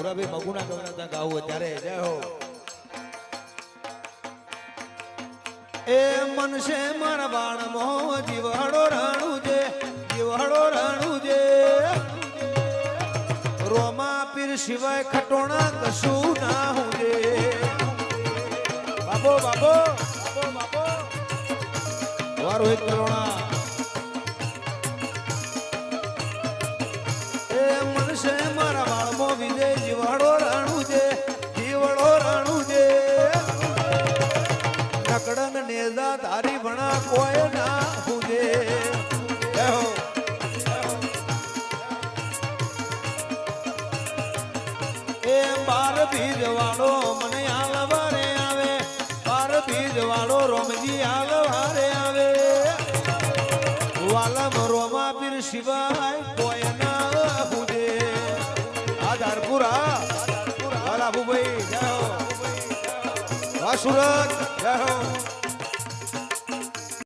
ભાઈ મગુના ગવના ગાવું ત્યારે જય હો એ મનસે મારા બાણ મો જીવાડો રાણું જે રોમા પીર સિવાય ખટોણા કશું ના હું જે બાબો બાબો બાબો બાબો વારો એક કરોણા એ મનસે મારા બાળમો વિજય જીવાડો રાણું છે નકડન નેજા તારી ભણા કોઈ ના હુજે એ બાર બીજ વાળો મને આલવારે આવે બાર બીજ વાળો રોમજી આલવારે આવે વાલમ રોમા પીર શિવાય કોઈ ના હુજે આધારપુરા વાલા ભાઈ જય હો સુરત જય હો